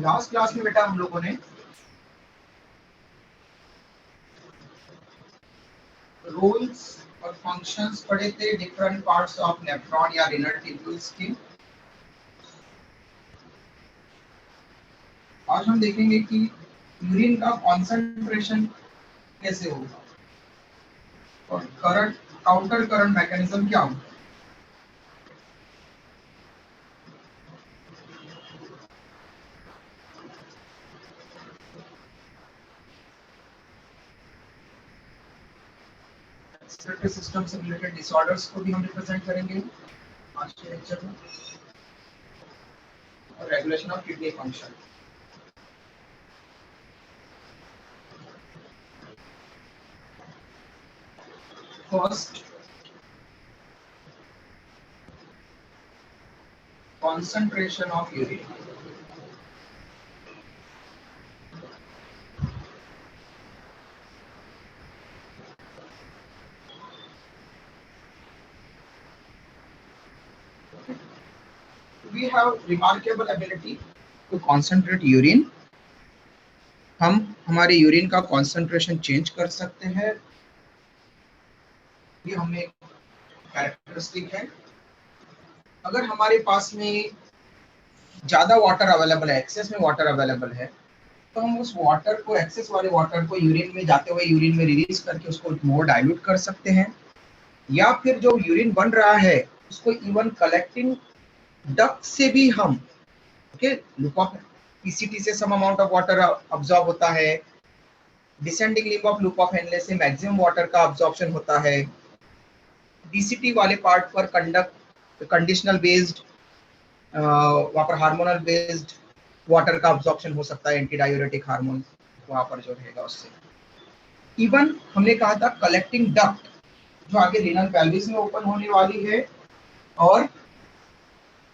Last class में बेटा हम लोगों ने रूल्स और फंक्शंस पढ़े थे डिफरेंट पार्ट्स ऑफ नेफ्रॉन या रेनल ट्यूब्यूल्स के। आज हम देखेंगे कि यूरिन का कॉन्सेंट्रेशन कैसे होगा और करंट काउंटर करंट मैकेनिज्म क्या होगा। रेस्पिरेटरी सिस्टम से रिलेटेड डिसऑर्डर्स को भी हम रिप्रेजेंट करेंगे आज के लेक्चर में, और regulation of kidney function. First, concentration of urine. We have remarkable ability to concentrate urine. हम हमारे यूरिन का कॉन्सेंट्रेशन चेंज कर सकते हैं, ये हमें कैरेक्टरिस्टिक है। अगर हमारे पास में ज्यादा वाटर अवेलेबल है, एक्सेस में वाटर अवेलेबल है, तो हम उस वाटर को, एक्सेस वाले वाटर को यूरिन में जाते हुए यूरिन में रिलीज करके उसको मोर डाइल्यूट कर सकते हैं, या फिर जो यूरिन बन रहा है उसको इवन कलेक्टिंग डक्ट से भी हम लूप ऑफ पीसीटी से some amount of water absorb होता है, descending limb of loop of Henle से मैक्सिमम वाटर का अब्सॉर्प्शन होता है, डीसीटी वाले पार्ट पर कंडीशनल बेस्ड वहाँ पर हार्मोनल बेस्ड वाटर का अब्सॉर्प्शन हो सकता है, एंटी डायूरेटिक हार्मोन वहाँ पर जो रहेगा उससे। इवन हमने कहा था कलेक्टिंग डक्ट जो आगे रीनल पेल्विस में ओपन होने वाली है और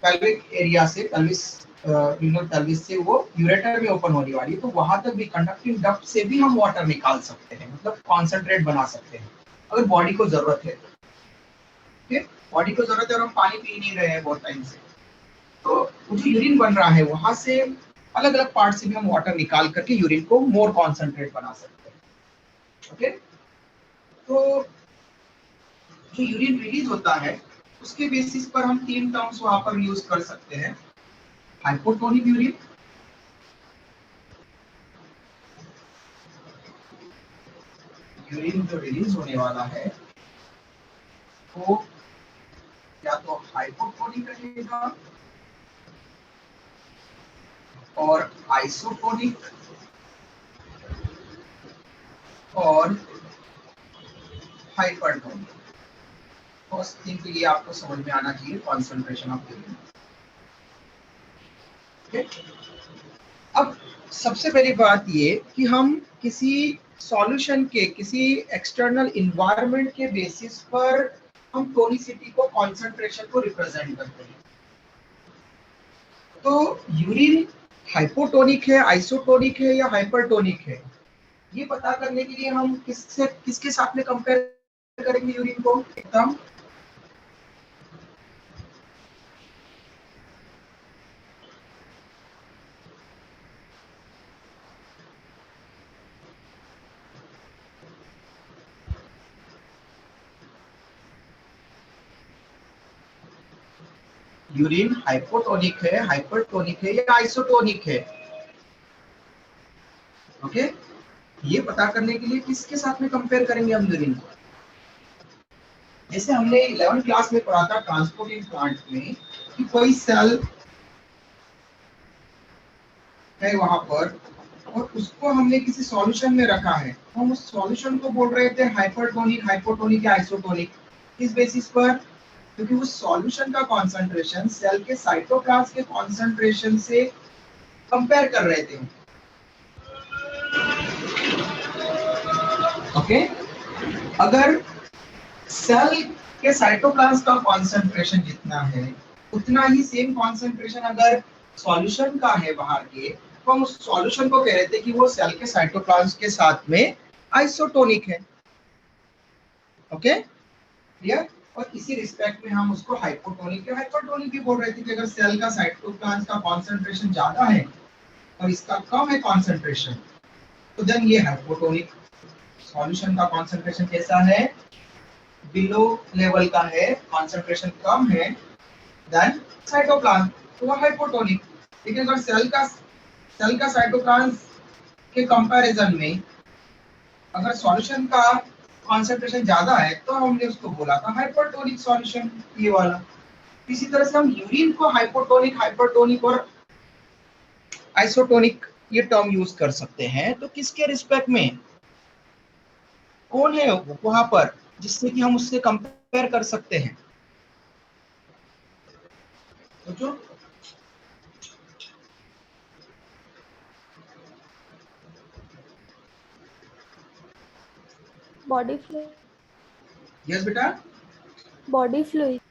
पेल्विक एरिया से रीनल पेल्विस से वो यूरेटर में ओपन होने वाली है, तो वहां तक भी कंडक्टिंग डक्ट से भी हम वाटर निकाल सकते हैं, मतलब कॉन्सेंट्रेट बना सकते हैं अगर बॉडी को जरूरत है। बॉडी को जरूरत है और हम पानी पी नहीं रहे हैं बहुत टाइम से, तो जो यूरिन बन रहा है वहां से अलग अलग पार्ट से भी हम वाटर निकाल करके यूरिन को मोर कॉन्सेंट्रेट बना सकते हैं। ओके, तो जो यूरिन रिलीज होता है उसके बेसिस पर हम तीन टर्म्स वहां पर यूज कर सकते हैं। हाइपोटोनिक यूरिन, यूरिन जो रिलीज होने वाला है वो या तो हाइपोटोनिक रहेगा और आइसोटोनिक और हाइपरटोनिक। फर्स्ट थिंग तो ये आपको समझ में आना चाहिए, कॉन्सेंट्रेशन ऑफ यूरिन। अब सबसे पहली बात ये कि हम किसी सॉल्यूशन के, किसी एक्सटर्नल इन्वायरमेंट के बेसिस पर हम टोनिसिटी को, कॉन्सेंट्रेशन को रिप्रेजेंट करते हैं। तो यूरिन हाइपोटोनिक है, आइसोटोनिक है या हाइपरटोनिक है, ये पता करने के लिए हम किसके साथ में कंपेयर करेंगे यूरिन को। एकदम यूरिन हाइपोटोनिक है, हाइपरटोनिक है या आइसोटोनिक है, ओके, ये पता करने के लिए किसके साथ में कंपेयर करेंगे हम यूरिन को। जैसे हमने 11th क्लास में पढ़ा था ट्रांसपोर्टिंग प्लांट में कि कोई सेल है वहां पर और उसको हमने किसी सॉल्यूशन में रखा है, हम उस सॉल्यूशन को बोल रहे थे हाइपरटोनिक, हाइपोटोनिक या आइसोटोनिक। इस बेसिस पर क्योंकि उस सॉल्यूशन का कॉन्सेंट्रेशन सेल के साइटोप्लाज्म के कॉन्सेंट्रेशन से कंपेयर कर रहे थे। ओके, अगर सेल के साइटोप्लाज्म का कॉन्सेंट्रेशन जितना है उतना ही सेम कॉन्सेंट्रेशन अगर सॉल्यूशन का है बाहर के, तो हम उस सॉल्यूशन को कह रहे थे कि वो सेल के साइटोप्लाज्म के साथ में आइसोटोनिक है। Okay, clear. और इसी रिस्पेक्ट में हम उसको हाइपोटोनिक या हाइपरटोनिक भी बोल रहे थे कि अगर सेल का साइटोप्लाज्म का कॉन्सेंट्रेशन ज्यादा है और इसका कम है कॉन्सेंट्रेशन, तो देन ये हाइपोटोनिक। सॉल्यूशन का कॉन्सेंट्रेशन कैसा है? बिलो लेवल का है, कॉन्सेंट्रेशन कम है देन साइटोप्लाज्म, तो वो हाइपोटोनिक। लेकिन अगर सेल का साइटोप्लाज्म के कंपैरिजन में अगर सॉल्यूशन का कॉन्सेंट्रेशन ज्यादा है तो हमने उसको बोला था हाइपरटोनिक सॉल्यूशन, ये वाला। इसी तरह से हम यूरिन को हाइपोटोनिक, हाइपरटोनिक और आइसोटोनिक ये टर्म यूज कर सकते हैं। तो किसके रिस्पेक्ट में कौन है वहां पर जिससे कि हम उससे कंपेयर कर सकते हैं? तो जो बॉडी फ्लूइड। यस बेटा, बॉडी फ्लूइड।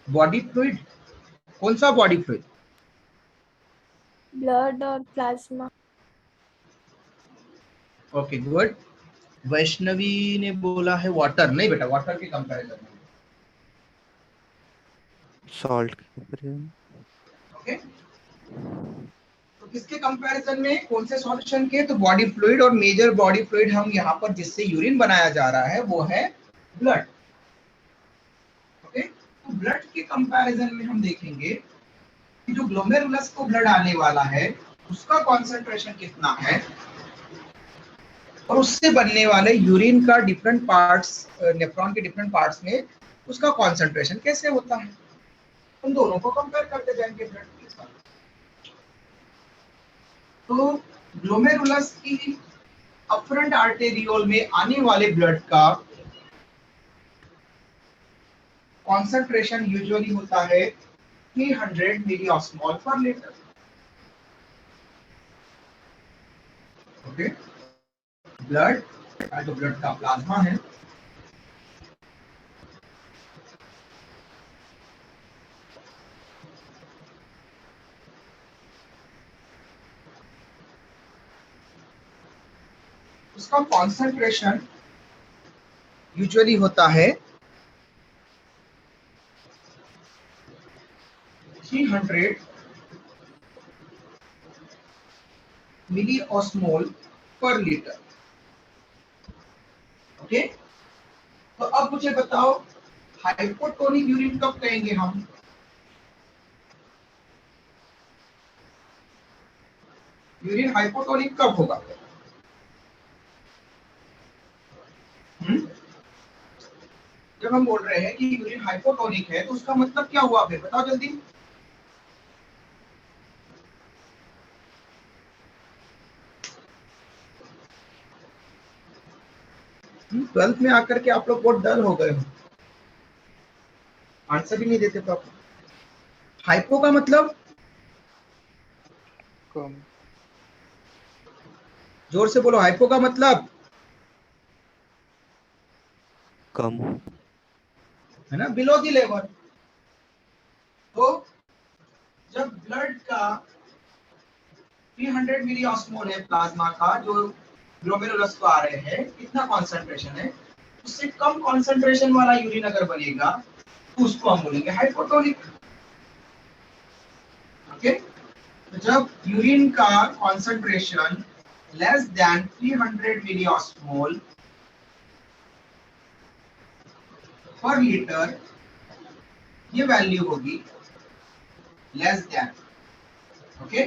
Body fluid. कौन सा बॉडी फ्लूइड? ब्लड और प्लाज्मा। Okay good. वैष्णवी ने बोला है वाटर। नहीं बेटा, वाटर के कंपैरिजन में। सॉल्ट। ओके, तो किसके कंपैरिजन में, कौन से सॉल्यूशन के? तो बॉडी फ्लूइड, और मेजर बॉडी फ्लूइड हम यहाँ पर जिससे यूरिन बनाया जा रहा है वो है ब्लड। ओके, तो ब्लड के कंपैरिजन में हम देखेंगे कि जो ग्लोमेरुलस को ब्लड आने वाला है उसका कॉन्सेंट्रेशन कितना है, और उससे बनने वाले यूरिन का डिफरेंट पार्ट्स, नेफ्रॉन के डिफरेंट पार्ट्स में उसका कॉन्सेंट्रेशन कैसे होता है। उन दोनों को कंपेयर करते जाएंगे ब्लड के साथ। तो ग्लोमेरुलस की अफरंट आर्टेरियोल में आने वाले ब्लड का कॉन्सेंट्रेशन यूजुअली होता है 300 मिलीऑस्मोल पर लीटर। ओके, ब्लड जो ब्लड का प्लाज्मा है, उसका कॉन्सेंट्रेशन यूजुअली होता है 300 मिलीऑस्मोल पर लीटर। ओके, तो अब मुझे बताओ हाइपोटोनिक यूरिन कब कहेंगे हम? यूरिन हाइपोटोनिक कब होगा? जब हम बोल रहे हैं कि यूरिन हाइपोटोनिक है तो उसका मतलब क्या हुआ फिर, बताओ जल्दी। ट्वेल्थ में आकर के आप लोग बहुत डल हो गए हो, आंसर ही नहीं देते प्रॉपर। हाइपो का मतलब कम। जोर से बोलो, हाइपो का मतलब कम। है ना, बिलो द लेवल। तो जब ब्लड का 300 मिलीऑस्मोल है प्लाज्मा का, जो ग्लोमेरुलस को आ रहे हैं, कितना कॉन्सेंट्रेशन है, उससे कम कॉन्सेंट्रेशन वाला यूरिन अगर बनेगा तो उसको हम बोलेंगे हाइपोटोनिक। ओके, तो जब यूरिन का कॉन्सेंट्रेशन लेस देन 300 मिलीऑस्मोल पर लीटर, ये वैल्यू होगी लेस देन, ओके,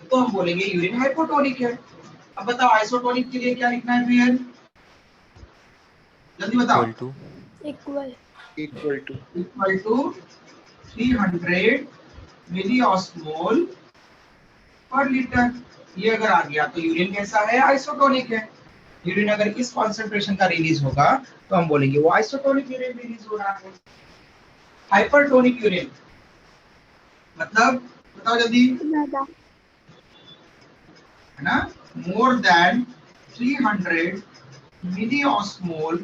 तो हम बोलेंगे यूरिन हाइपोटोनिक है। अब बताओ आइसोटोनिक के लिए क्या लिखना है फिर, जल्दी बताओ। इक्वल टू 300 मिलीऑस्मोल पर लीटर। ये अगर आ गया तो यूरिन कैसा है, आइसोटोनिक है। यूरिन अगर इस कॉन्सेंट्रेशन का रिलीज होगा तो हम बोलेंगे वो आइसोटोनिक यूरिन रिलीज हो रहा है। हाइपरटोनिक यूरिन मतलब बताओ जल्दी, है ना, मोर देन 300 मिलीऑस्मोल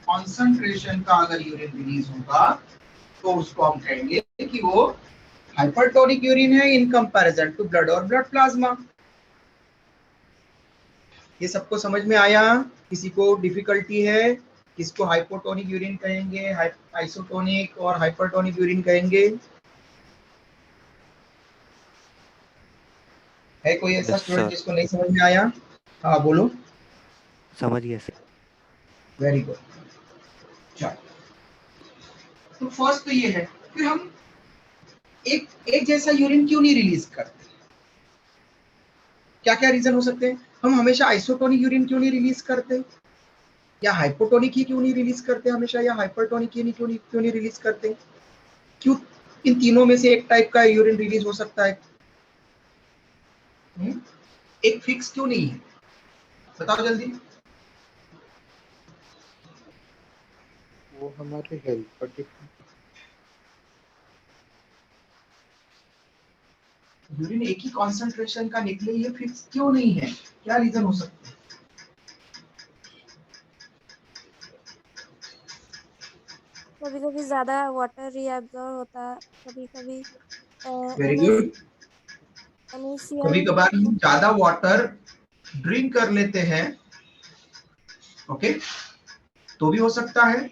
कॉन्सेंट्रेशन का अगर यूरिन रिलीज होगा तो उसको हम कहेंगे कि वो हाइपरटोनिक यूरिन है इन कंपैरिजन टू ब्लड और ब्लड प्लाज्मा। ये सबको समझ में आया? किसी को डिफिकल्टी है? किसको हाइपोटोनिक यूरिन कहेंगे, आइसोटोनिक और हाइपरटोनिक यूरिन कहेंगे? है कोई ऐसा यस स्टूडेंट सर, जिसको नहीं समझ में आया? हाँ बोलो। समझ गया सर। Very good. चलो, तो फर्स्ट तो ये है। फिर हम एक एक जैसा यूरिन क्यों नहीं रिलीज करते? क्या क्या रीजन हो सकते हैं? हम हमेशा आइसोटोनिक यूरिन क्यों नहीं रिलीज करते, या हाइपोटोनिक ही क्यों नहीं रिलीज करते हमेशा, या हाइपरटोनिक ही नहीं क्यों नहीं रिलीज करते? क्यों इन तीनों में से एक टाइप का यूरिन रिलीज हो सकता है? एक फिक्स क्यों नहीं है? बताओ जल्दी। वो हमारे हेल्थ पर डिपेंड। यूरिन एक ही कॉन्सेंट्रेशन का निकले, ये फिक्स क्यों नहीं है? क्या रीजन हो सकता है? कभी कभी ज्यादा वाटर रिएब्जॉर्ब होता है, कभी कभी वेरी गुड। कभी NaCl। कभार हम ज्यादा वाटर ड्रिंक कर लेते हैं, ओके, तो भी हो सकता है।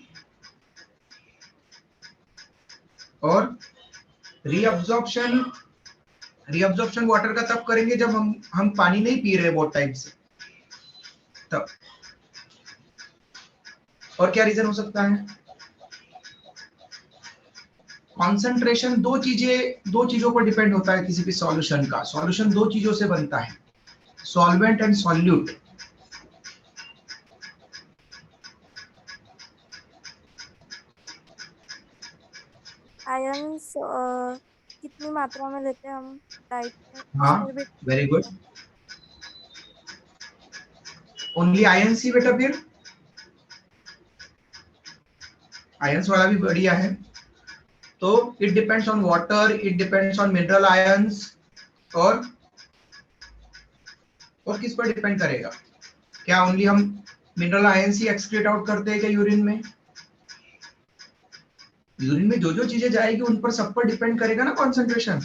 और रीअब्जॉर्प्शन, रीअब्जॉर्प्शन वाटर का तब करेंगे जब हम पानी नहीं पी रहे बहुत टाइम से, तब। और क्या रीजन हो सकता है? कॉन्सेंट्रेशन दो चीजों पर डिपेंड होता है किसी भी सॉल्यूशन का। सॉल्यूशन दो चीजों से बनता है, सॉल्वेंट एंड सॉल्यूट। आयंस कितनी मात्रा में लेते हैं हम डाइट में, उस हाँ, पर भी वेरी गुड। है। ओनली आयंस ही बेटा? फिर आयंस वाला भी बढ़िया है। तो it depends on water, it depends on mineral ions, और किस पर डिपेंड करेगा? क्या ओनली हम मिनरल आयंस ही एक्सक्रीट आउट करते हैं क्या यूरिन में? यूरिन में जो जो चीजें जाएगी उन पर सब पर डिपेंड करेगा ना कॉन्सेंट्रेशन।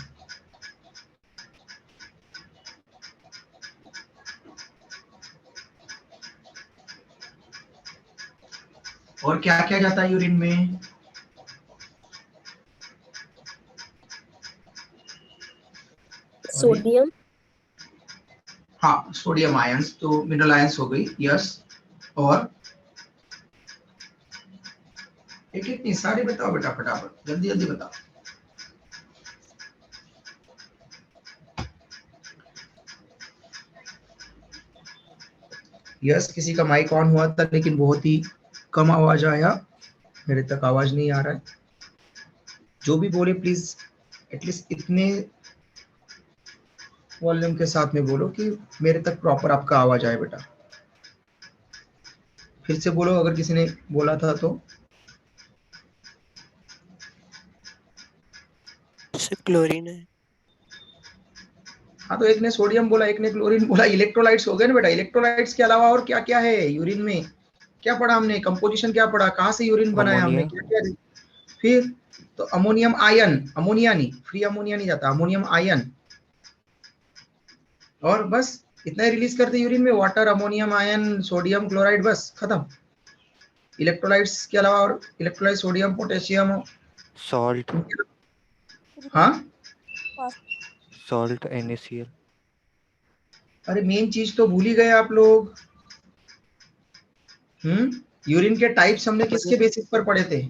और क्या क्या जाता है यूरिन में? और ये, सोडियम। हाँ, सोडियम आयंस तो मिनरल आयंस हो गई, यस। और एक इतनी सारी बताओ बेटा, फटाफट जल्दी जल्दी बताओ। यस, किसी का माइक ऑन हुआ था लेकिन बहुत ही कम आवाज आया, मेरे तक आवाज नहीं आ रहा है। जो भी बोले प्लीज एटलीस्ट इतने वॉल्यूम के साथ में बोलो कि मेरे तक प्रॉपर आपका आवाज आए बेटा। फिर से बोलो अगर किसी ने बोला था तो। सर क्लोरीन है। हाँ, तो एक ने सोडियम बोला, एक ने क्लोरीन बोला। इलेक्ट्रोलाइट्स हो गए ना बेटा। इलेक्ट्रोलाइट्स के अलावा और क्या क्या है यूरिन में? क्या पढ़ा हमने? कंपोजिशन क्या पढ़ा? कहाँ से यूरिन बनाया हमने? अमोनिया। क्या क्या? फिर तो अमोनियम आयन, अमोनिया नहीं, फ्री अमोनिया नहीं जाता, अमोनियम आयन। और बस इतना ही रिलीज करते यूरिन में, water, ammonium ion, sodium chloride, बस खत्म। इलेक्ट्रोलाइट्स के अलावा और? Electrolyte sodium, potassium. सॉल्ट। हाँ, सॉल्ट NaCl। अरे मेन चीज तो भूल ही गए आप लोग। यूरिन के टाइप्स हमने किसके बेसिस पर पढ़े थे?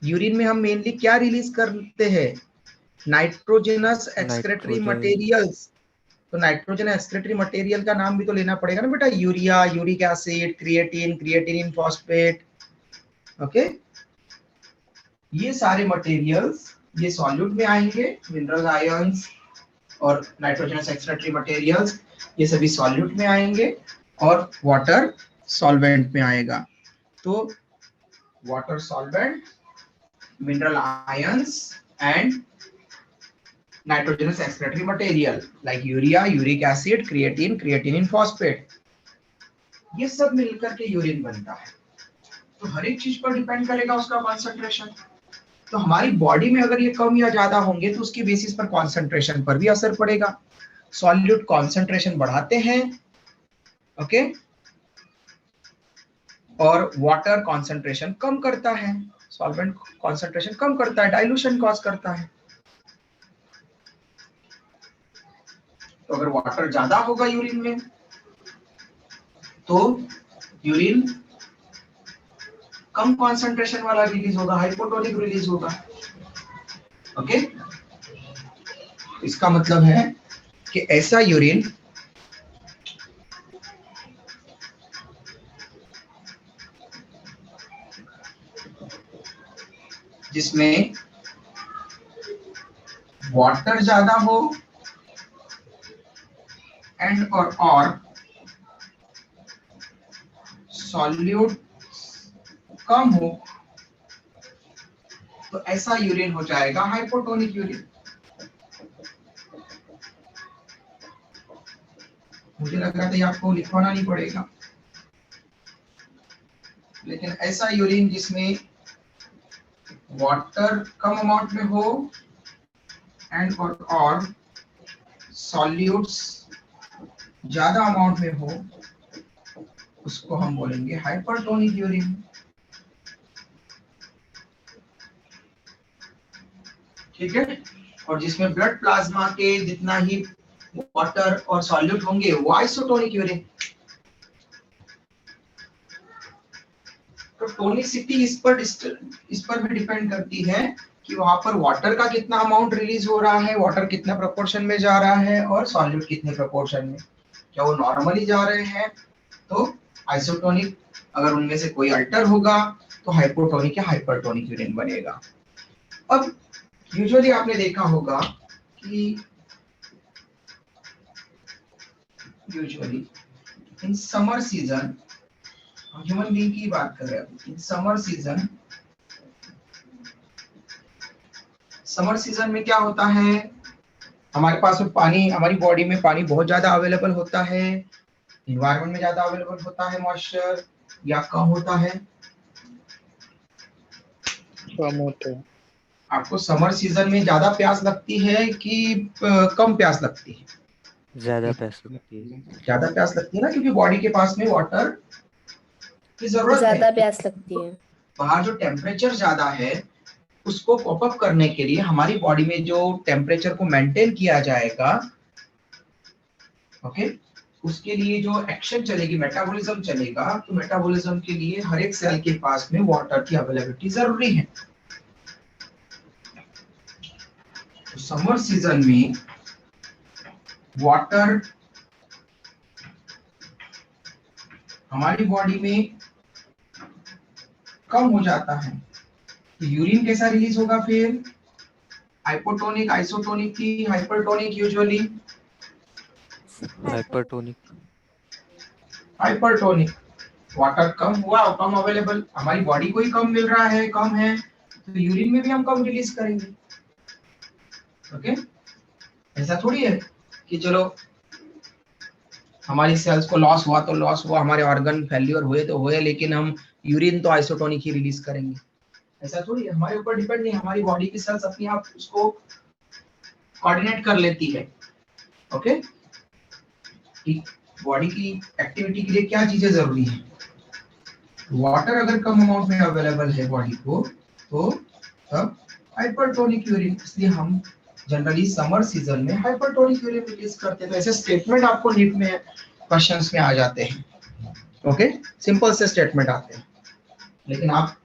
यूरिन में हम मेनली क्या रिलीज करते हैं? Nitrogenous excretory nitrogen. मटेरियल्स। तो नाइट्रोजन एक्सक्रेटरी मटेरियल का नाम भी तो लेना पड़ेगा ना बेटा। Urea, uric acid, creatine, creatinine phosphate, okay. ये सारे मटेरियल्स ये सॉल्यूट में आएंगे, मिनरल आयंस और नाइट्रोजनस एक्सक्रेटरी मटेरियल्स ये सभी सॉल्यूट में आएंगे, और वाटर सॉल्वेंट में आएगा। तो water solvent, mineral ions and nitrogenous excretory material like urea, uric acid, creatine, creatinine phosphate, ये सब मिलकर के यूरिन बनता है। तो हर एक चीज पर डिपेंड करेगा उसका कॉन्सेंट्रेशन। तो हमारी बॉडी में अगर ये कम या ज्यादा होंगे तो उसकी बेसिस पर कॉन्सेंट्रेशन पर भी असर पड़ेगा। सॉल्यूट कॉन्सेंट्रेशन बढ़ाते हैं, ओके, और वाटर कॉन्सेंट्रेशन कम करता है, सॉल्वेंट कॉन्सेंट्रेशन कम करता है, डाइल्यूशन कॉज करता है। तो अगर वाटर ज्यादा होगा यूरिन में तो यूरिन कम कॉन्सेंट्रेशन वाला रिलीज होगा, हाइपोटोनिक रिलीज होगा। ओके, इसका मतलब है कि ऐसा यूरिन जिसमें वाटर ज्यादा हो एंड और सॉल्यूट कम हो, तो ऐसा यूरिन हो जाएगा हाइपोटोनिक यूरिन। मुझे लग रहा था ये आपको लिखवाना नहीं पड़ेगा, लेकिन ऐसा यूरिन जिसमें वाटर कम अमाउंट में हो एंड और सॉल्यूट्स ज्यादा अमाउंट में हो, उसको हम बोलेंगे हाइपरटोनिक यूरिन। ठीक है, और जिसमें ब्लड प्लाज्मा के जितना ही वाटर और सॉल्यूट होंगे वो आइसोटोनिक यूरिन। तो टोनिसिटी इस पर भी डिपेंड करती है कि वहां पर वाटर का कितना अमाउंट रिलीज हो रहा है, वाटर कितना प्रोपोर्शन में जा रहा है और सॉल्यूट कितने प्रोपोर्शन में। क्या वो नॉर्मली जा रहे हैं तो आइसोटोनिक, अगर उनमें से कोई अल्टर होगा तो हाइपोटोनिक या हाइपरटोनिक यूरिन बनेगा। अब यूजुअली आपने देखा होगा कि यूजुअली इन समर सीजन, हम ह्यूमन बीइंग की बात कर रहे हैं, इन समर सीजन में क्या होता है, हमारे पास में पानी, हमारी बॉडी में पानी बहुत ज्यादा अवेलेबल होता है, इन्वायरमेंट में ज्यादा अवेलेबल होता है मॉइस्चर, या कम होता है? कम होता है। आपको समर सीजन में ज्यादा प्यास लगती है कि कम प्यास लगती है? ज्यादा प्यास लगती है। ज्यादा प्यास लगती है ना, क्योंकि बॉडी के पास में वाटर की जरूरत है। ज्यादा प्यास लगती है। बाहर जो टेम्परेचर ज्यादा है उसको पॉप अप करने के लिए हमारी बॉडी में जो टेम्परेचर को मेंटेन किया जाएगा, ओके, उसके लिए जो एक्शन चलेगी, मेटाबॉलिज्म चलेगा, तो मेटाबॉलिज्म के लिए हर एक सेल के पास में वाटर की अवेलेबिलिटी जरूरी है। तो समर सीजन में वाटर हमारी बॉडी में कम हो जाता है, तो यूरिन कैसा रिलीज होगा फिर? हाइपोटोनिक, आइसोटोनिक की hypertonic? Usually hypertonic. Hypertonic. Water कम हुआ और कम अवेलेबल, हमारी बॉडी को ही कम मिल रहा है, कम है, तो यूरिन में भी हम कम रिलीज करेंगे। ओके, ऐसा थोड़ी है कि चलो हमारी सेल्स को लॉस हुआ तो लॉस हुआ, हमारे ऑर्गन फेल्योर हुए तो हुए, लेकिन हम यूरिन तो आइसोटोनिक ही रिलीज करेंगे। ऐसा थोड़ी है, हमारे ऊपर डिपेंड नहीं, हमारी बॉडी की सेल्स अपने आप उसको कोऑर्डिनेट कर लेती है। ओके, बॉडी की एक्टिविटी के लिए क्या चीजें जरूरी है? वाटर अगर कम अमाउंट में अवेलेबल है बॉडी को तो तब हाइपरटोनिक यूरिन, इसलिए हम जनरली समर सीजन में हाइपरटोनिक यूरिन रिलीज करते हैं। तो ऐसे स्टेटमेंट आपको नीट में क्वेश्चंस में आ जाते हैं। ओके, सिंपल से स्टेटमेंट आते हैं, लेकिन आप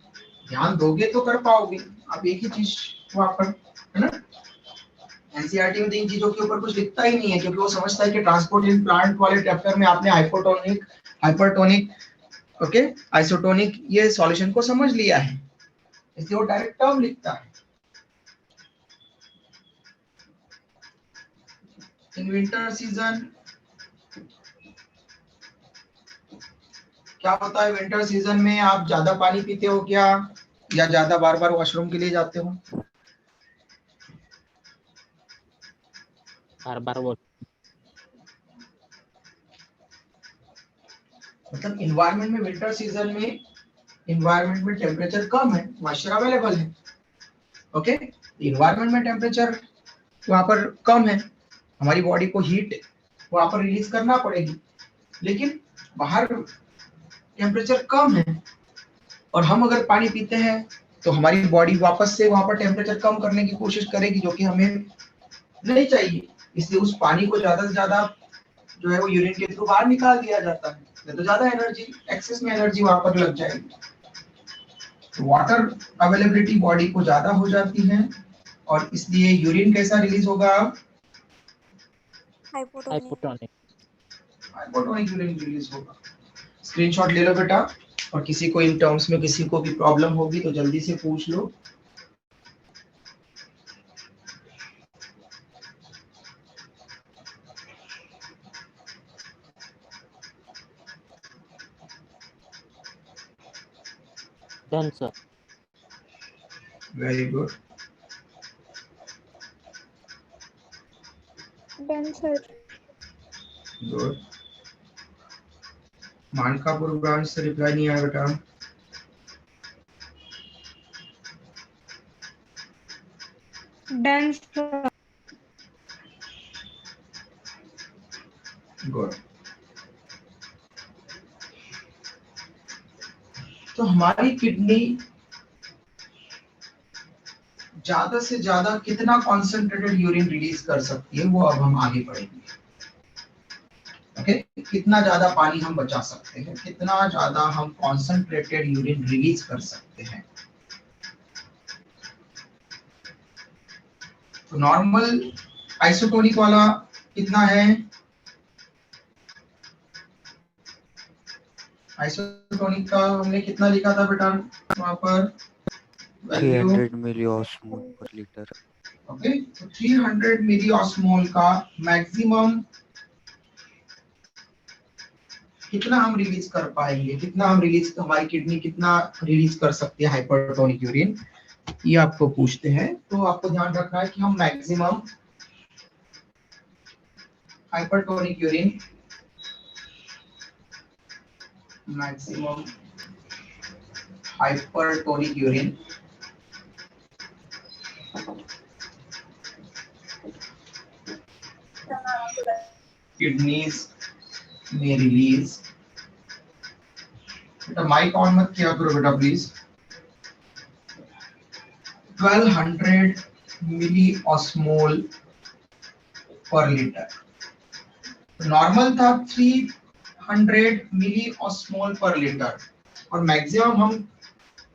ध्यान दोगे तो कर पाओगे। आप एक ही चीज वहां पर, है ना, एनसीईआरटी में इन चीजों के ऊपर कुछ लिखता ही नहीं है, क्योंकि वो समझता है कि ट्रांसपोर्ट इन प्लांट वाले चैप्टर में आपने हाइपोटोनिक, हाइपरटोनिक, ओके, आइसोटोनिक ये सॉल्यूशन को समझ लिया है, इसलिए वो डायरेक्ट टर्म लिखता है। इन विंटर सीजन क्या होता है? विंटर सीजन में आप ज्यादा पानी पीते हो क्या, या ज्यादा बार बार वॉशरूम के लिए जाते हो? बार मतलब इन्वायरमेंट में, विंटर सीजन में इन्वायरमेंट में टेम्परेचर कम है, मॉइस्चर अवेलेबल है। ओके, इन्वायरमेंट में टेम्परेचर वहां पर कम है, हमारी बॉडी को हीट वहां पर रिलीज करना पड़ेगी, लेकिन बाहर टेम्परेचर कम है और हम अगर पानी पीते हैं तो हमारी बॉडी वापस से वहां पर टेम्परेचर कम करने की कोशिश करेगी, जो कि हमें नहीं चाहिए। इसलिए उस पानी को ज्यादा से ज्यादा जो है वो यूरिन के थ्रू बाहर निकाल दिया जाता है, नहीं तो ज्यादा एनर्जी, एक्सेस में एनर्जी वहां पर लग जाएगी। वाटर अवेलेबिलिटी बॉडी को ज्यादा हो जाती है और इसलिए यूरिन कैसा रिलीज होगा? Hypotonic. Hypotonic. Hypotonic urine release होगा। स्क्रीनशॉट ले लो बेटा, और किसी को इन टर्म्स में किसी को भी प्रॉब्लम होगी तो जल्दी से पूछ लो। Done sir. Very good. Done sir. Good. Mankapur branch से रिप्लाई नहीं आया बेटा। Done sir. गुड। तो हमारी किडनी ज्यादा से ज्यादा कितना कॉन्सेंट्रेटेड यूरिन रिलीज कर सकती है वो अब हम आगे पढ़ेंगे। ओके, कितना ज्यादा पानी हम बचा सकते हैं, कितना ज्यादा हम कॉन्सेंट्रेटेड यूरिन रिलीज कर सकते हैं। तो नॉर्मल आइसोटोनिक वाला कितना है? आइसोटोनिक का हमने कितना लिखा था बेटा वहां पर? 300 मिलीऑस्मोल पर लीटर। ओके, तो 300 मिलीऑस्मोल का मैक्सिमम कितना हम रिलीज कर पाएंगे, कितना हम रिलीज, हमारी किडनी कितना रिलीज कर सकती है हाइपरटोनिक यूरिन, ये आपको पूछते हैं। तो आपको ध्यान रखना है कि हम maximum hypertonic urine, maximum hypertonic urine kidneys में रिलीज। बेटा माइक ऑन मत किया करो बेटा प्लीज। 1200 मिली ऑस्मोल पर लीटर। नॉर्मल था 300 मिली ऑस्मोल पर लीटर, और मैक्सिमम हम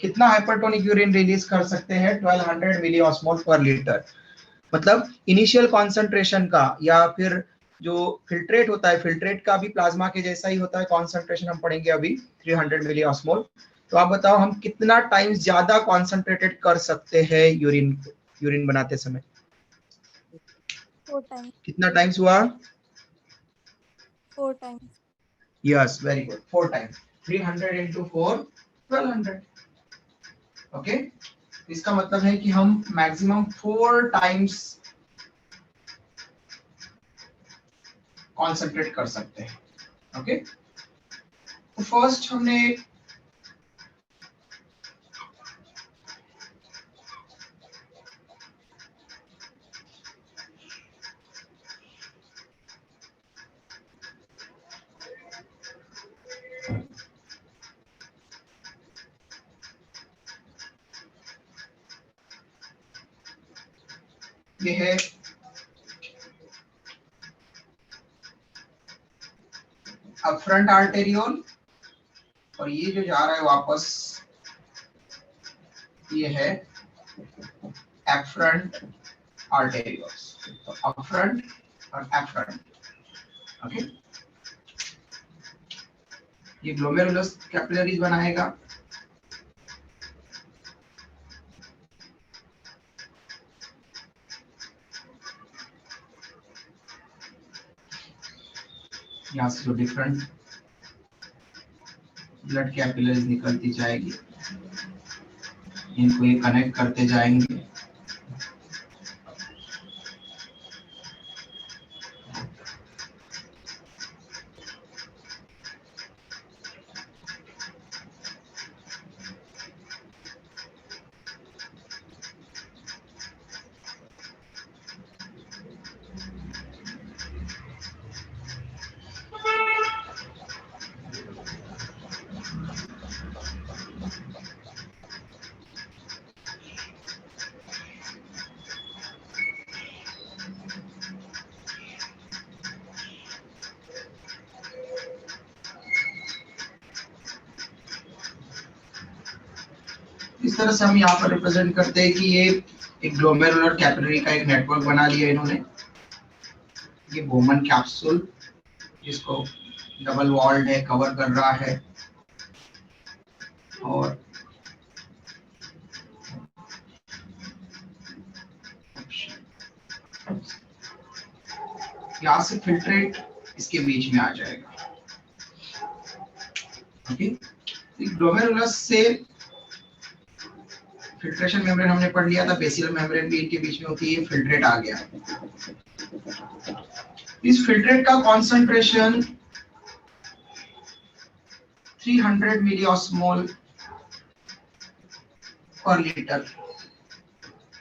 कितना हाइपरटोनिक यूरिन रिलीज कर सकते हैं? 1200 मिली ऑस्मोल पर लीटर। मतलब इनिशियल कॉन्सेंट्रेशन का, या फिर जो फिल्ट्रेट होता है, फिल्ट्रेट का भी प्लाज्मा के जैसा ही होता है कॉन्सेंट्रेशन, हम पढ़ेंगे अभी 300 मिली ऑस्मोल। तो आप बताओ हम कितना टाइम ज्यादा कॉन्सेंट्रेटेड कर सकते हैं यूरिन, यूरिन बनाते समय? 4 टाइम्स। कितना टाइम्स हुआ? 4 times. Yes, very good, 4 times. 300 into 4, 1200। Okay, इसका मतलब है कि हम मैक्सिमम 4 टाइम्स कॉन्सेंट्रेट कर सकते हैं। ओके, तो फर्स्ट हमने ये है अपफ्रंट आर्टेरियोल, और ये जो जा रहा है वापस ये है एफ्रंट आर्टेरियोल्स। तो अपफ्रंट और एफ्रंट। ओके, ये ग्लोमेरुलस कैपिलरीज बनाएगा। यहाँ से जो डिफरेंट ब्लड कैपिलरीज निकलती जाएगी, इनको ये कनेक्ट करते जाएंगे। इस तरह से हम यहाँ पर रिप्रेजेंट करते हैं कि ये एक ग्लोमेरुलर कैपिलरी का एक नेटवर्क बना लिया इन्होंने। ये बोमन कैप्सूल जिसको डबल वॉल्ड है, कवर कर रहा है, और यहाँ से फिल्ट्रेट इसके बीच में आ जाएगा। ओके, ग्लोमेरुलस से फिल्ट्रेशन मेम्ब्रेन हमने पढ़ लिया था, बेसिलर मेम्ब्रेन भी इनके बीच में होती है, फिल्ट्रेट आ गया। इस फिल्ट्रेट का कॉन्सेंट्रेशन 300 मिलीऑस्मोल पर लीटर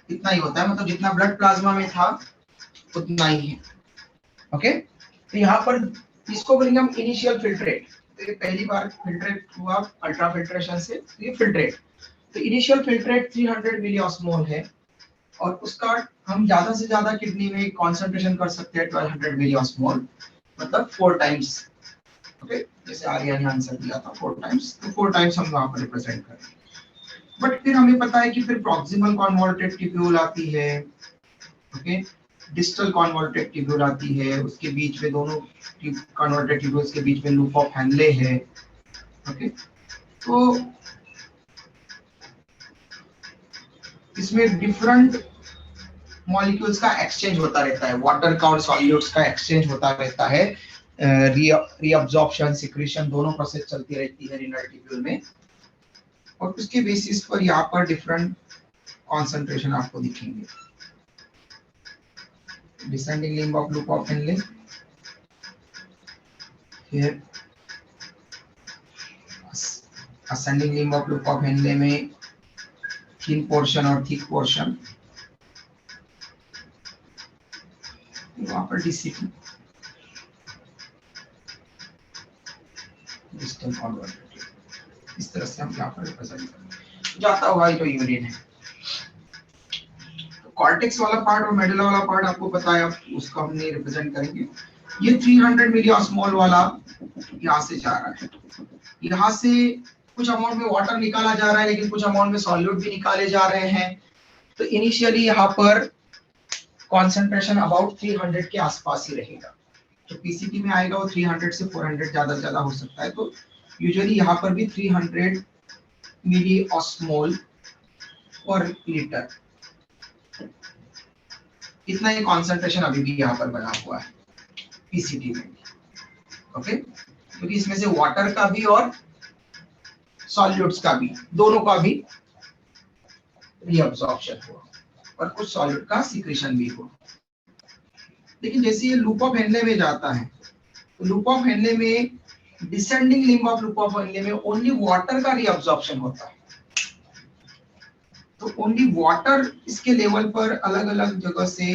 इतना ही होता है, मतलब जितना ब्लड प्लाज्मा में था उतना ही है। ओके, तो यहाँ पर इसको बोलेंगे हम इनिशियल फिल्ट्रेट। तो ये पहली बार फिल्ट्रेट हुआ अल्ट्रा फिल्ट्रेशन से, तो ये फिल्ट्रेट। तो इनिशियल फिल्ट्रेट 300 मिलीऑस्मोल है, और उसका हम ज्यादा से ज्यादा किडनी में कंसंट्रेशन कर सकते हैं 1200 मिलीऑस्मोल, मतलब 4 टाइम्स। ओके, जैसे आर्या ने आंसर दिया था 4 टाइम्स, तो 4 टाइम्स हम वहां पर रिप्रेजेंट करेंगे। बट फिर हमें पता है कि फिर प्रॉक्सिमल कॉन्वोल्टेड ट्यूब्यूल आती है, ओके, डिस्टल कॉन्वोल्टेड ट्यूब्यूल आती है, उसके बीच में दोनों कॉन्वोल्टेड ट्यूब्यूल्स के बीच में लूप ऑफ हेनले है। ओके, तो इसमें डिफरेंट मॉलिक्यूल्स का एक्सचेंज होता रहता है, वाटर का और सॉल्यूट्स का एक्सचेंज होता रहता है, रीअब्जॉर्प्शन, सिक्रीशन दोनों प्रोसेस चलती रहती है रीनल ट्यूब्यूल में, और उसके बेसिस पर यहाँ पर डिफरेंट कॉन्सेंट्रेशन आपको दिखेंगे। Descending limb of loop of Henle, फिर ascending limb of loop of Henle में थिन पोर्शन और थिक पोर्शन, वहां पर डीसीटी, डिस्टल कॉन्वोल्टेड, इस तरह से हम यहाँ पर रिप्रेजेंट करेंगे। जाता हुआ ये तो यूरिन है। तो कॉर्टेक्स वाला पार्ट और मेडुला वाला पार्ट आपको पता है, अब उसको हमने रिप्रेजेंट करेंगे। ये 300 मिलीऑस्मोल वाला यहाँ से जा रहा है, यहाँ से कुछ अमाउंट में वाटर निकाला जा रहा है, लेकिन कुछ अमाउंट में सॉल्यूट भी निकाले जा रहे हैं। तो इनिशियली यहाँ पर कॉन्सेंट्रेशन अबाउट 300 के आसपास ही रहेगा। जो पीसीटी में आएगा वो 300 से 400 ज्यादा से ज्यादा हो सकता है। तो यूजुअली यहाँ पर भी 300 मिलीऑस्मोल पर लीटर, इतना ही कॉन्सेंट्रेशन अभी भी यहाँ पर बना हुआ है पीसीटी में। ओके, क्योंकि इसमें से वाटर का भी और सॉल्यूट्स का भी, दोनों का भी रीअब्जॉर्प्शन हुआ, और कुछ सॉल्यूट का सिक्रीशन भी हुआ। लेकिन जैसे ये लूप ऑफ हेनले में जाता है, तो लूप ऑफ हेनले में, descending limb of loop of Henle में ओनली वाटर का रीअब्जॉर्प्शन होता है। तो ओनली वाटर, इसके लेवल पर अलग अलग जगह से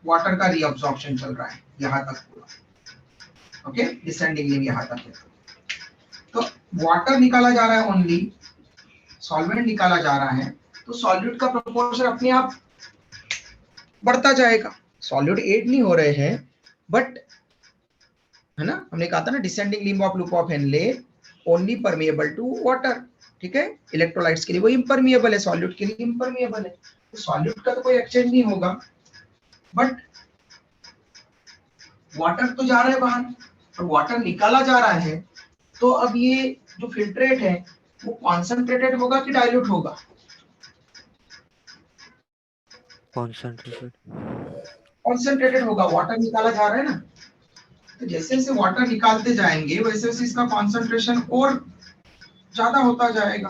वाटर का रीअब्जॉर्प्शन चल रहा है यहाँ तक पूरा। ओके, डिसेंडिंग लिम्ब यहाँ तक है। तो वाटर निकाला जा रहा है ओनली, सॉल्वेंट निकाला जा रहा है, तो सॉल्यूट का प्रोपोर्शन अपने आप बढ़ता जाएगा। सॉल्यूट ऐड नहीं हो रहे हैं, बट है ना, हमने कहा था ना descending limb of loop of Henle only permeable to water, ठीक है, इलेक्ट्रोलाइट्स के लिए वो इम्परमिएबल है, सॉल्यूट के लिए इम्परमिएबल है। तो सॉल्यूट का तो कोई एक्सचेंज नहीं होगा, बट वाटर तो जा रहा है बाहर, और वाटर निकाला जा रहा है। तो अब ये जो फिल्ट्रेट है वो कॉन्सेंट्रेटेड होगा कि डाइल्यूट होगा? कॉन्सेंट्रेटेड होगा, वाटर निकाला जा रहा है ना। तो जैसे जैसे वाटर निकालते जाएंगे वैसे वैसे इसका कॉन्सेंट्रेशन और ज्यादा होता जाएगा,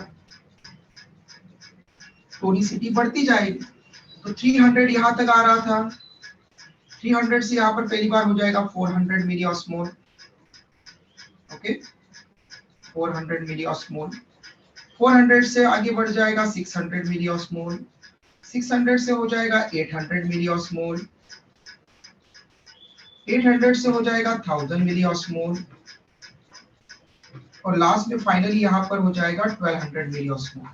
टोनिसिटी बढ़ती जाएगी। तो 300 यहाँ तक आ रहा था, 300 से यहाँ पर पहली बार हो जाएगा 400 मिलीऑस्मोल। ओके, 400 मिलीऑस्मोल, 400 से आगे बढ़ जाएगा 600 मिलीऑस्मोल, 600 से हो जाएगा 800 मिलीऑस्मोल, 800 से हो जाएगा 1000 मिलीऑस्मोल, और लास्ट में फाइनली यहाँ पर हो जाएगा 1200 मिलीऑस्मोल।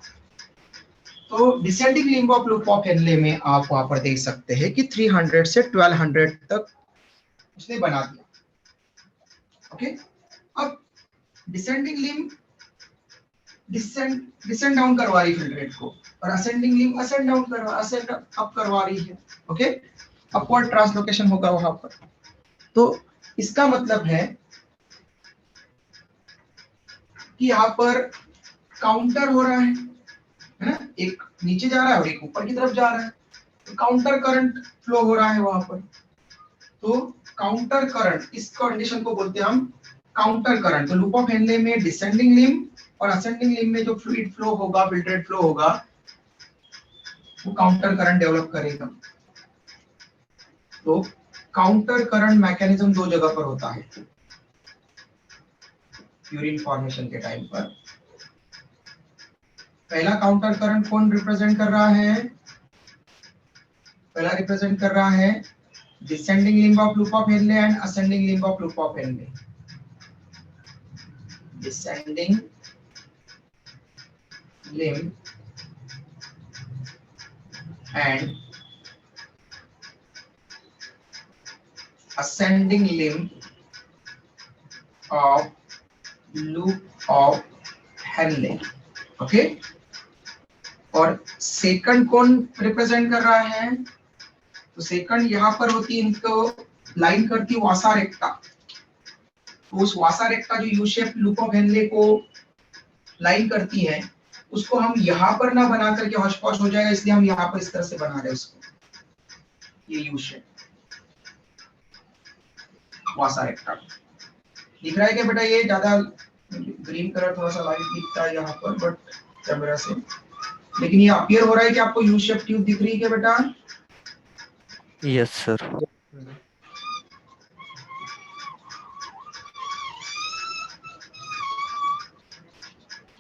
तो descending limb of loop of Henle में आप वहां पर देख सकते हैं कि 300 से 1200 तक उसने बना दिया। ओके, अब डिसेंडिंग लिम्ब डिसेंड डाउन करवा रही फिल्ट्रेट को, और असेंडिंग लिंब असेंड डाउन करवा असेंड अप करवा रही है। ओके, अपवर्ड ट्रांसलोकेशन होगा वहां पर। तो इसका मतलब है कि यहाँ पर काउंटर हो रहा है ना, एक नीचे जा रहा है और एक ऊपर की तरफ जा रहा है, तो काउंटर करंट फ्लो हो रहा है वहां पर। तो काउंटर करंट, इस कंडीशन को बोलते हैं हम काउंटर करंट। तो लूप ऑफ हेनले में डिसेंडिंग लिंब और असेंडिंग लिंब में जो फ्लूइड फ्लो होगा, फिल्ट्रेट फ्लो होगा, वो काउंटर करंट डेवलप करेगा। तो काउंटर करंट मैकेनिज्म दो जगह पर होता है यूरिन फॉर्मेशन के टाइम पर। पहला काउंटर करंट कौन रिप्रेजेंट कर रहा है? पहला रिप्रेजेंट कर रहा है descending limb of loop of Henley and ascending limb of loop of Henley. Descending limb and ascending limb of loop of Henle। Okay, और सेकंड कौन रिप्रेजेंट कर रहा है? तो सेकंड यहाँ पर होती है, इनको लाइन करती वासा रेक्टा। तो उस वासा रेक्टा जो U shape loop of Henley को लाइन करती है, उसको हम यहाँ पर ना बना करके हौश पौश हो जाएगा, इसलिए हम यहाँ पर इस तरह से बना रहे हैं उसको, ये यू शेप वासा रेक्टा। दिख रहा है क्या बेटा? ये ज्यादा ग्रीन कलर थोड़ा सा लाइट दिखता है यहाँ पर बट कैमरा से, लेकिन ये अपीयर हो रहा है कि आपको यू शेप ट्यूब दिख रही है क्या बेटा? Yes sir.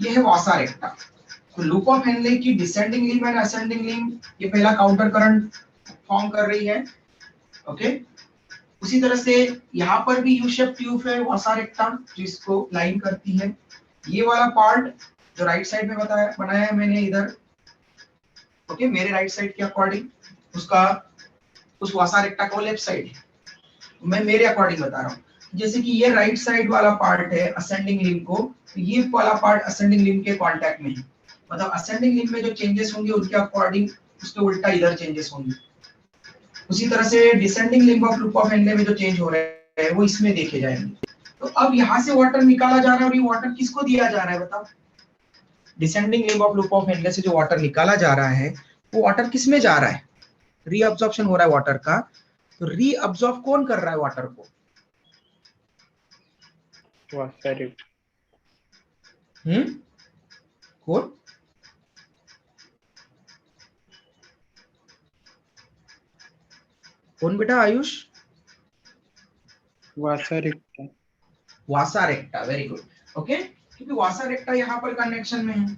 ये है वासा रेक्टा। तो लूप ऑफ हेनले की descending limb and ascending limb, ये पहला काउंटर करंट फॉर्म कर रही है। ओके, उसी तरह से यहाँ पर भी यू शेप ट्यूब है वासा रेक्टा, जो इसको लाइन करती है। ये वाला पार्ट जो राइट साइड में बनाया है मैंने इधर, ओके, मेरे राइट साइड के अकॉर्डिंग, उसका उस वासा रेक्टा का लेफ्ट साइड है, मैं मेरे अकॉर्डिंग बता रहा हूँ। जैसे कि ये राइट साइड वाला पार्ट है असेंडिंग लिंब को, तो ये वाला पार्ट असेंडिंग लिंब के कांटेक्ट में है, मतलब असेंडिंग लिंब में जो चेंजेस होंगे उनके अकॉर्डिंग उसके उल्टा इधर चेंजेस होंगे। उसी तरह से descending limb of loop of Henle में जो चेंज हो रहे हैं वो इसमें देखे जाएंगे। तो अब यहाँ से वाटर निकाला जा रहा है, और ये वाटर किसको दिया जा रहा है बताओ? Descending limb of loop of Henle से जो वाटर निकाला जा रहा है, वो वाटर किसमें जा रहा है? रीअब्जॉर्प्शन हो रहा है वाटर का। तो रीअब्जॉर्ब कौन कर रहा है वाटर को? कौन? कौन बेटा आयुष? वासा रेक्टा। वासा रेक्टा, वेरी गुड। ओके, क्योंकि वासा रेक्टा यहाँ पर कनेक्शन में है,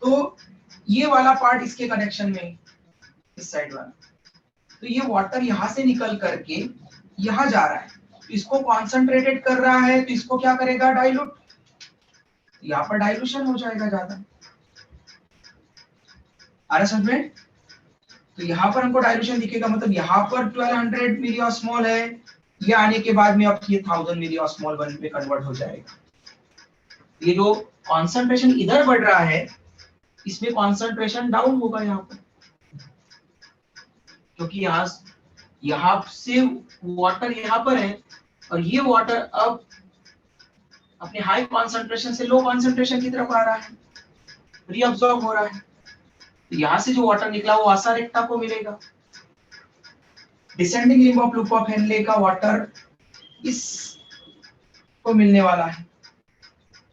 तो ये वाला पार्ट इसके कनेक्शन में है, इस साइड वाला। तो ये वाटर यहाँ से निकल करके यहाँ जा रहा है, तो इसको कॉन्सेंट्रेटेड कर रहा है, तो इसको क्या करेगा? डाइल्यूट। यहाँ पर डाइल्यूशन हो जाएगा ज्यादा, आ रहा समझ में? तो यहाँ पर हमको डाइल्यूशन दिखेगा, मतलब यहाँ पर 1200 मिलीऑस्मोल है, ये आने के बाद में अब ये 1000 मिलीऑस्मोल में कन्वर्ट हो जाएगा। ये जो कॉन्सेंट्रेशन इधर बढ़ रहा है, इसमें कॉन्सेंट्रेशन डाउन होगा यहाँ पर, क्योंकि यहाँ से वाटर यहाँ पर है, और ये वाटर अब अपने हाई कॉन्सेंट्रेशन से लो कॉन्सेंट्रेशन की तरफ आ रहा है, रीअब्सॉर्ब हो रहा है। तो यहाँ से जो वाटर निकला वो वासा रेक्टा को मिलेगा। Descending limb of loop of Henley का वाटर इस को मिलने वाला है,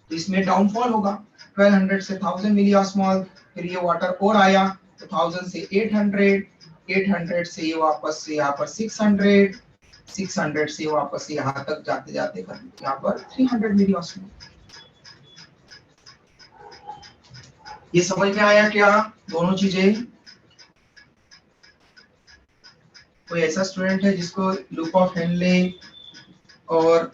तो इसमें डाउनफॉल होगा 1200 से 1000 मिलीऑस्मोल। फिर ये वाटर और आया तो 1000 से 800, 800 से ये वापस से यहाँ पर 600, 600 से वापस से यहाँ तक जाते जाते यहाँ पर 300 मिलीऑस्मोल। ये समझ में आया क्या दोनों चीजें? कोई ऐसा स्टूडेंट है जिसको लूप ऑफ हेनले और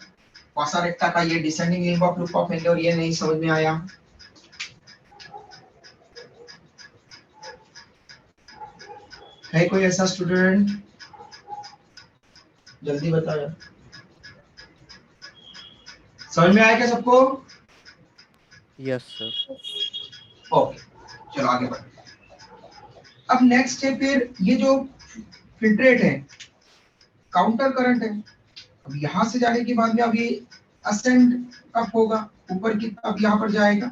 वासा रेक्टा का ये descending limb of loop of Henley और ये नहीं समझ में आया? है कोई ऐसा स्टूडेंट? जल्दी बताओ। समझ में आया क्या सबको? Yes sir. ओके, चलो आगे बढ़ते हैं। अब नेक्स्ट है फिर ये जो फिल्ट्रेट है, काउंटर करंट है। अब यहाँ से जाने के बाद में अब ये असेंड कब होगा, ऊपर की अब यहाँ पर जाएगा।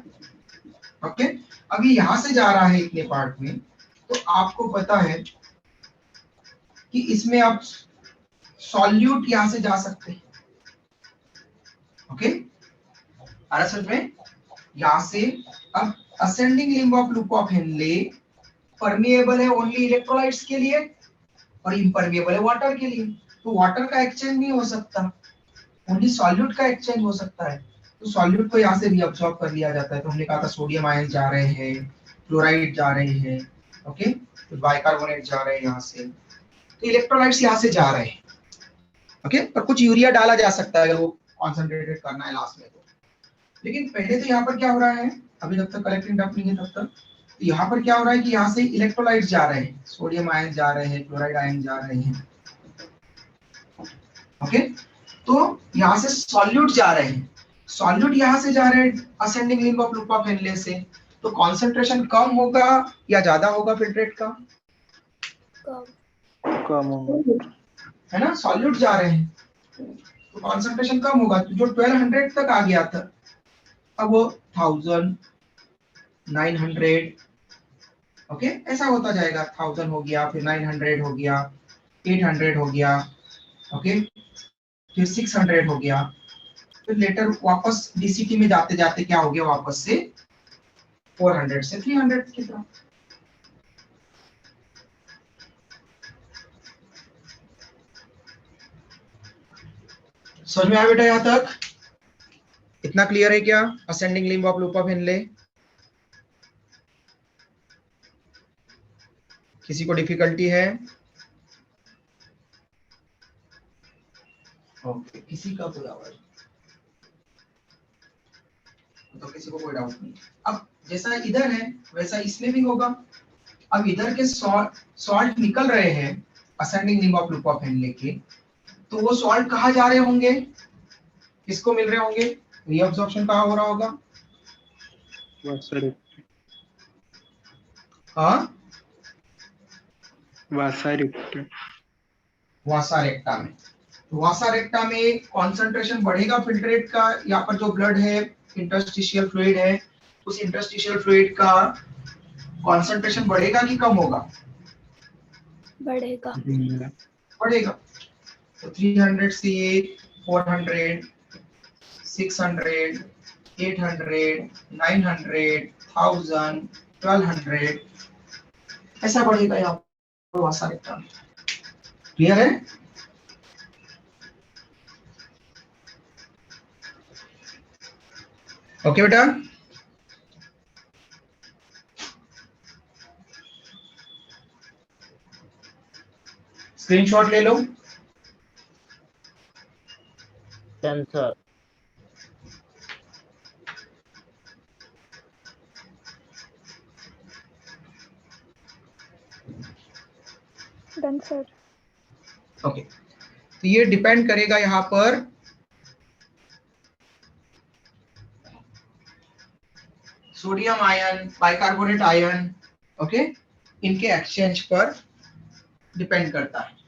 ओके, अभी यहाँ से जा रहा है इतने पार्ट में, तो आपको पता है कि इसमें आप सॉल्यूट यहाँ से जा सकते हैं। ओके, समझ में, यहाँ से अब ascending limb of loop of Henley permeable है ओनली इलेक्ट्रोलाइट्स के लिए और इम्परमिएबल है वाटर के लिए। तो वाटर का एक्सचेंज नहीं हो सकता, ओनली सॉल्यूट का एक्सचेंज हो सकता है। तो सॉल्यूट को यहाँ से रीअब्सॉर्ब कर लिया जाता है। तो हमने कहा था सोडियम आयन जा रहे हैं, क्लोराइड जा रहे हैं, ओके, तो बाइकार्बोनेट जा रहे हैं यहाँ से, तो इलेक्ट्रोलाइट्स यहाँ से जा रहे हैं। ओके, पर कुछ यूरिया डाला जा सकता है अगर वो कॉन्सेंट्रेटेड करना है लास्ट में तो। लेकिन पहले तो यहाँ पर क्या हो रहा है, अभी जब तक कलेक्टिंग डक्ट नहीं है तब तक, तो यहाँ पर क्या हो रहा है कि यहाँ से इलेक्ट्रोलाइट्स जा रहे हैं, सोडियम आयन जा रहे हैं, क्लोराइड आयन जा रहे हैं। ओके, तो यहाँ से सॉल्यूट जा रहे हैं, सॉल्यूट यहाँ से जा रहे हैं ascending limb of loop of Henle से। तो कॉन्सेंट्रेशन कम होगा या ज्यादा होगा फिल्ट्रेट का? कम होगा, है ना, सॉल्यूट जा रहे हैं तो कॉन्सेंट्रेशन कम होगा। तो जो 1200 तक आ गया था अब वो 1000, 900, ओके, ऐसा होता जाएगा। 1000 हो गया, फिर 900 हो गया, 800 हो गया, ओके, फिर 600 हो गया, फिर लेटर वापस डीसीटी में जाते जाते क्या हो गया, वापस से 400 से 300 की तरफ। समझ में आया बेटा यहां तक? इतना क्लियर है क्या? Ascending limb of loop of Henley, किसी को डिफिकल्टी है? ओके, किसी का कोई आवाज तो किसी को कोई डाउट नहीं। अब जैसा इधर है वैसा इसमें भी होगा। अब इधर के सॉल्ट निकल रहे हैं ascending limb of loop of Henley के, तो वो सॉल्ट कहाँ जा रहे होंगे, किसको मिल रहे होंगे, रीअब्सॉर्प्शन कहाँ हो रहा होगा? हाँ, वासा रेक्टा में। वासा रेक्टा में कॉन्सेंट्रेशन बढ़ेगा फिल्ट्रेट का। यहाँ पर जो ब्लड है, इंटरस्टिशियल फ्लूइड है, उस इंटरस्टिशियल फ्लूइड का कॉन्सेंट्रेशन बढ़ेगा कि कम होगा? बढ़ेगा। बढ़ेगा। तो 300 से 400, 600, 800, 900, 1000, 1200 ऐसा बढ़ेगा यहाँ पर वासा रेक्टा में। क्लियर है? ओके बेटा, स्क्रीनशॉट ले लो। Done, sir. Done sir. Okay, तो ये डिपेंड करेगा यहाँ पर sodium ion, bicarbonate ion, okay, इनके एक्सचेंज पर डिपेंड करता है।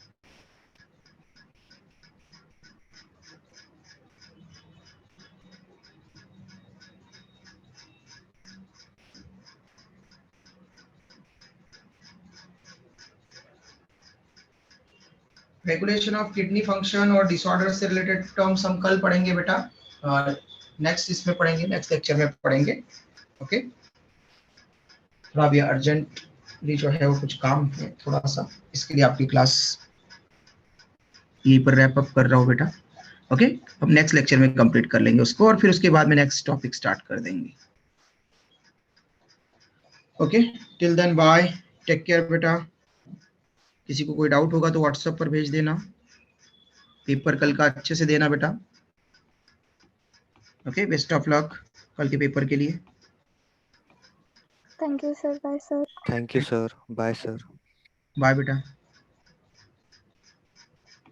रेगुलेशन ऑफ किडनी फंक्शन और डिसऑर्डर से रिलेटेड टर्म्स हम कल पढ़ेंगे बेटा, नेक्स्ट इसमें पढ़ेंगे, नेक्स्ट लेक्चर में पढ़ेंगे। ओके, थोड़ा भी अर्जेंटली जो है वो कुछ काम है थोड़ा सा, इसके लिए आपकी क्लास यहीं पर रैप अप कर रहा हूँ बेटा। ओके, हम नेक्स्ट लेक्चर में कंप्लीट कर लेंगे उसको और फिर उसके बाद में नेक्स्ट टॉपिक स्टार्ट कर देंगे। Okay, till then bye, take care बेटा। किसी को कोई डाउट होगा तो व्हाट्सएप पर भेज देना। पेपर कल का अच्छे से देना बेटा। ओके, बेस्ट ऑफ लक कल के पेपर के लिए। Thank you sir. Bye sir. Thank you sir, bye sir. Bye बेटा।